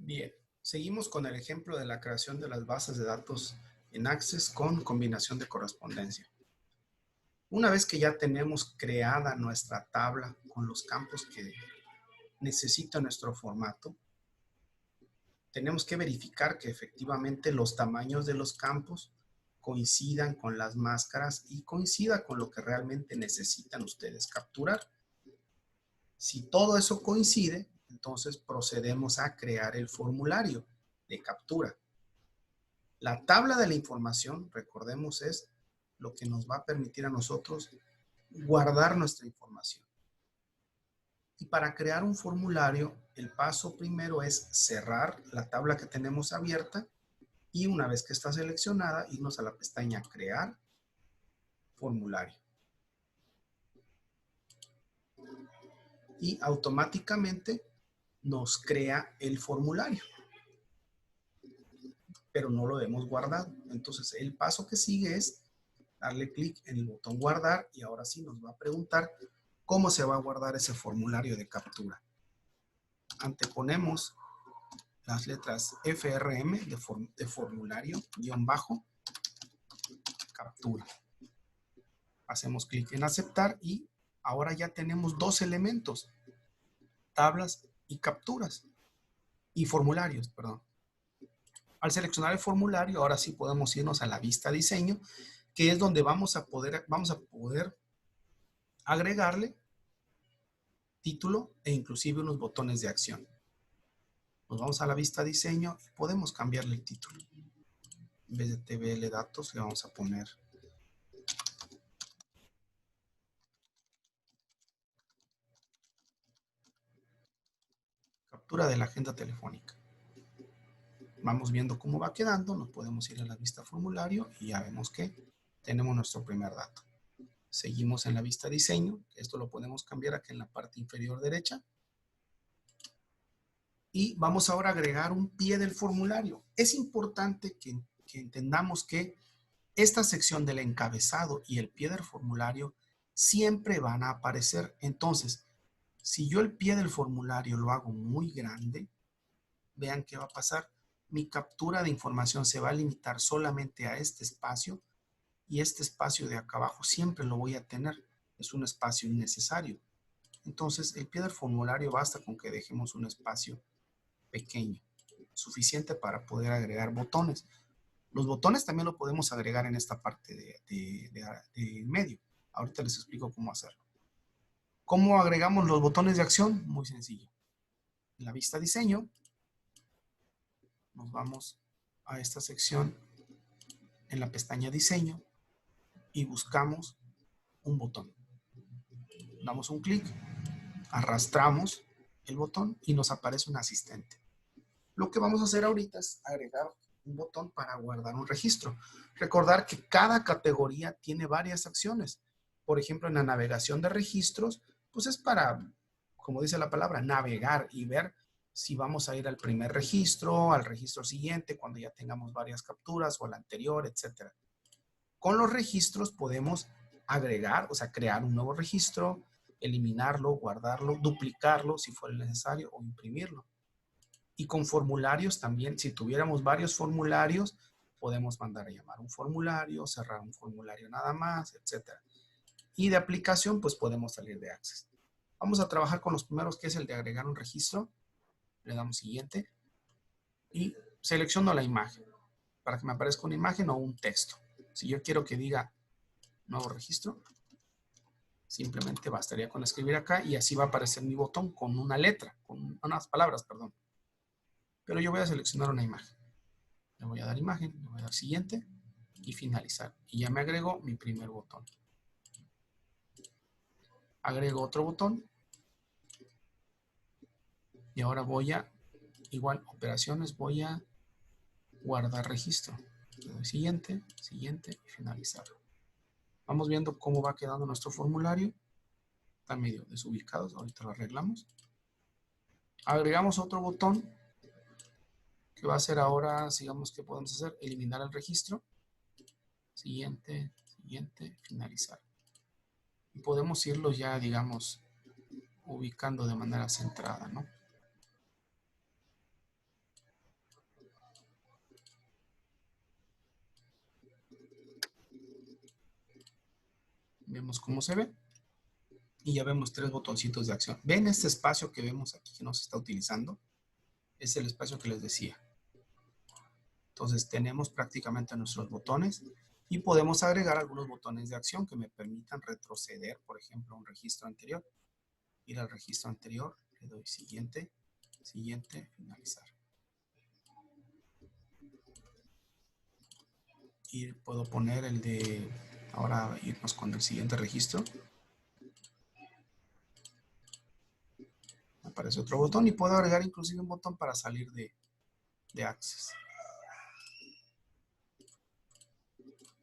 Bien, seguimos con el ejemplo de la creación de las bases de datos en Access con combinación de correspondencia. Una vez que ya tenemos creada nuestra tabla con los campos que necesita nuestro formato, tenemos que verificar que efectivamente los tamaños de los campos coincidan con las máscaras y coincida con lo que realmente necesitan ustedes capturar. Si todo eso coincide, entonces procedemos a crear el formulario de captura. La tabla de la información, recordemos, es lo que nos va a permitir a nosotros guardar nuestra información. Y para crear un formulario, el paso primero es cerrar la tabla que tenemos abierta y una vez que está seleccionada, irnos a la pestaña Crear formulario. Y automáticamente nos crea el formulario, pero no lo hemos guardado. Entonces, el paso que sigue es darle clic en el botón guardar y ahora sí nos va a preguntar cómo se va a guardar ese formulario de captura. Anteponemos las letras FRM de formulario guión bajo captura. Hacemos clic en aceptar y ahora ya tenemos dos elementos, tablas y capturas y formularios, perdón. Al seleccionar el formulario, ahora sí podemos irnos a la vista diseño, que es donde vamos a poder agregarle título e inclusive unos botones de acción. Nos vamos a la vista diseño y podemos cambiarle el título. En vez de TBL datos le vamos a poner captura de la agenda telefónica. Vamos viendo cómo va quedando, nos podemos ir a la vista formulario y ya vemos que tenemos nuestro primer dato. Seguimos en la vista diseño, esto lo podemos cambiar aquí en la parte inferior derecha. Y vamos ahora a agregar un pie del formulario. Es importante que entendamos que esta sección del encabezado y el pie del formulario siempre van a aparecer. Entonces, si yo el pie del formulario lo hago muy grande, vean qué va a pasar. Mi captura de información se va a limitar solamente a este espacio y este espacio de acá abajo siempre lo voy a tener. Es un espacio innecesario. Entonces, el pie del formulario basta con que dejemos un espacio pequeño, suficiente para poder agregar botones. Los botones también lo podemos agregar en esta parte de medio. Ahorita les explico cómo hacerlo. ¿Cómo agregamos los botones de acción? Muy sencillo. En la vista diseño, nos vamos a esta sección en la pestaña diseño y buscamos un botón. Damos un clic, arrastramos el botón y nos aparece un asistente. Lo que vamos a hacer ahorita es agregar un botón para guardar un registro. Recordar que cada categoría tiene varias acciones. Por ejemplo, en la navegación de registros, pues es para, como dice la palabra, navegar y ver si vamos a ir al primer registro, al registro siguiente, cuando ya tengamos varias capturas o al anterior, etc. Con los registros podemos agregar, o sea, crear un nuevo registro, eliminarlo, guardarlo, duplicarlo si fuera necesario o imprimirlo. Y con formularios también, si tuviéramos varios formularios, podemos mandar a llamar un formulario, cerrar un formulario nada más, etc. Y de aplicación, pues podemos salir de Access. Vamos a trabajar con los primeros, que es el de agregar un registro. Le damos siguiente y selecciono la imagen para que me aparezca una imagen o un texto. Si yo quiero que diga nuevo registro, simplemente bastaría con escribir acá y así va a aparecer mi botón con una letra, con unas palabras, perdón. Pero yo voy a seleccionar una imagen. Le voy a dar imagen, le voy a dar siguiente y finalizar. Y ya me agregó mi primer botón. Agrego otro botón. Y ahora voy a, igual, operaciones, voy a guardar registro. Le doy siguiente, siguiente y finalizar. Vamos viendo cómo va quedando nuestro formulario. Está medio desubicados, ahorita lo arreglamos. Agregamos otro botón que va a ser ahora, digamos que podemos hacer, eliminar el registro. Siguiente, siguiente, finalizar. Y podemos irlo ya, digamos, ubicando de manera centrada, ¿no? Veamos cómo se ve. Y ya vemos 3 botoncitos de acción. ¿Ven este espacio que vemos aquí que no se está utilizando? Es el espacio que les decía. Entonces tenemos prácticamente nuestros botones y podemos agregar algunos botones de acción que me permitan retroceder, por ejemplo, a un registro anterior. Ir al registro anterior, le doy siguiente, siguiente, finalizar. Y puedo poner el de, ahora irnos con el siguiente registro. Aparece otro botón y puedo agregar inclusive un botón para salir de Access.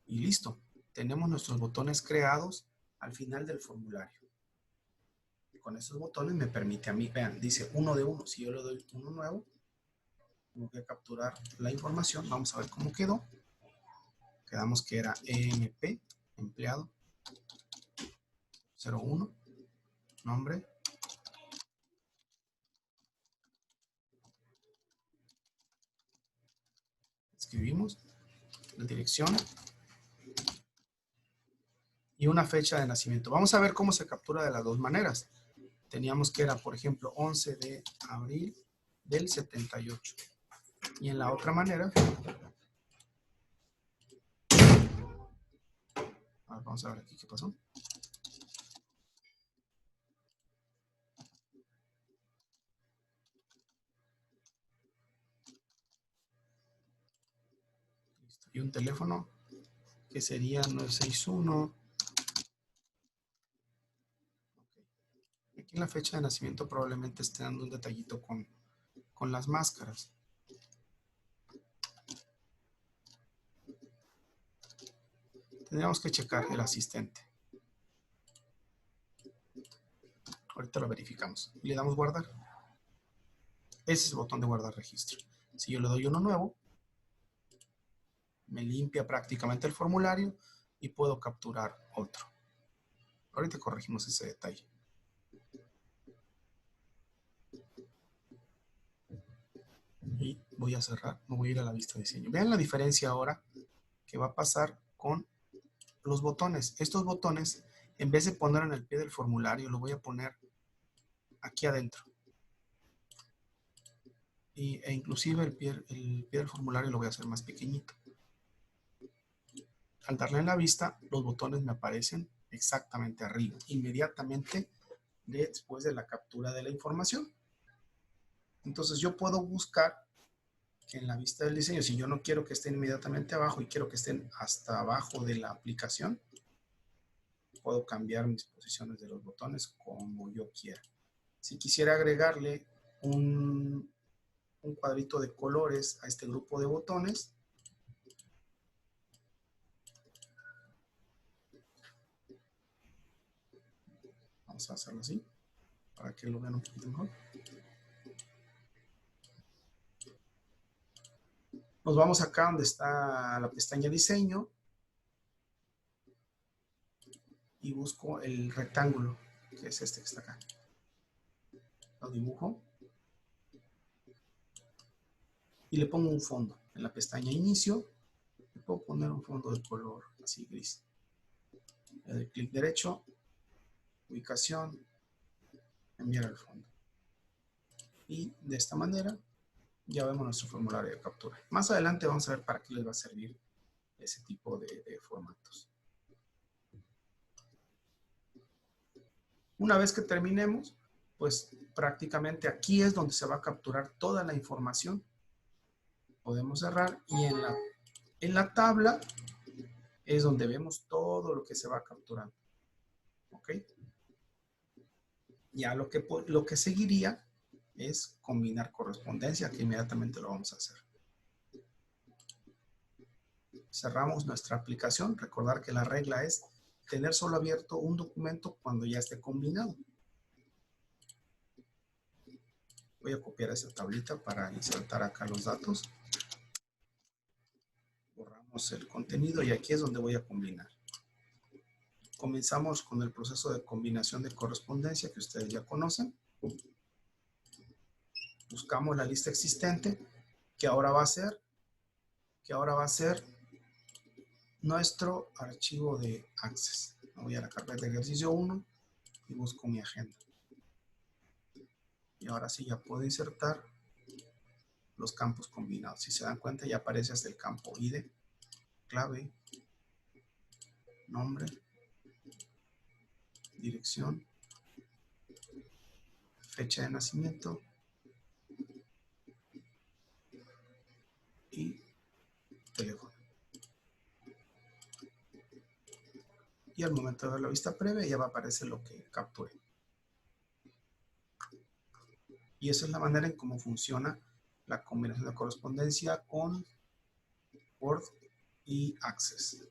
Y listo. Tenemos nuestros botones creados al final del formulario. Y con estos botones me permite a mí, vean, dice uno de uno. Si yo le doy uno nuevo, tengo que capturar la información. Vamos a ver cómo quedó. Quedamos que era EMP, empleado, 01, nombre. Escribimos la dirección y una fecha de nacimiento. Vamos a ver cómo se captura de las dos maneras. Teníamos que era, por ejemplo, 11 de abril del 78. Y en la otra manera, vamos a ver aquí qué pasó. Listo. Y un teléfono que sería 961. Okay. Aquí en la fecha de nacimiento probablemente esté dando un detallito con las máscaras. Tendríamos que checar el asistente. Ahorita lo verificamos. Y le damos guardar. Ese es el botón de guardar registro. Si yo le doy uno nuevo, me limpia prácticamente el formulario y puedo capturar otro. Ahorita corregimos ese detalle. Y voy a cerrar, me voy a ir a la vista de diseño. Vean la diferencia ahora que va a pasar con los botones. Estos botones, en vez de poner en el pie del formulario, lo voy a poner aquí adentro. E inclusive el pie del formulario lo voy a hacer más pequeñito. Al darle en la vista, los botones me aparecen exactamente arriba, inmediatamente después de la captura de la información. Entonces yo puedo buscar en la vista del diseño, si yo no quiero que estén inmediatamente abajo y quiero que estén hasta abajo de la aplicación, puedo cambiar mis posiciones de los botones como yo quiera. Si quisiera agregarle un cuadrito de colores a este grupo de botones, vamos a hacerlo así, para que lo vean un poquito mejor. Nos vamos acá donde está la pestaña diseño y busco el rectángulo, que es este que está acá. Lo dibujo y le pongo un fondo. En la pestaña inicio, le puedo poner un fondo de color así gris. Le doy clic derecho, ubicación, enviar al fondo. Y de esta manera ya vemos nuestro formulario de captura. Más adelante vamos a ver para qué les va a servir ese tipo de formatos. Una vez que terminemos, pues prácticamente aquí es donde se va a capturar toda la información. Podemos cerrar y en la tabla es donde vemos todo lo que se va capturando. ¿Ok? Ya lo que seguiría es combinar correspondencia, que inmediatamente lo vamos a hacer. Cerramos nuestra aplicación. Recordar que la regla es tener solo abierto un documento cuando ya esté combinado. Voy a copiar esa tablita para insertar acá los datos. Borramos el contenido y aquí es donde voy a combinar. Comenzamos con el proceso de combinación de correspondencia que ustedes ya conocen. Buscamos la lista existente que ahora va a ser nuestro archivo de Access. voy a la carpeta de ejercicio 1 y busco mi agenda. Y ahora sí ya puedo insertar los campos combinados. Si se dan cuenta, ya aparece hasta el campo ID, clave, nombre, dirección, fecha de nacimiento y teléfono. Y al momento de ver la vista previa ya va a aparecer lo que capturé. Y esa es la manera en cómo funciona la combinación de correspondencia con Word y Access.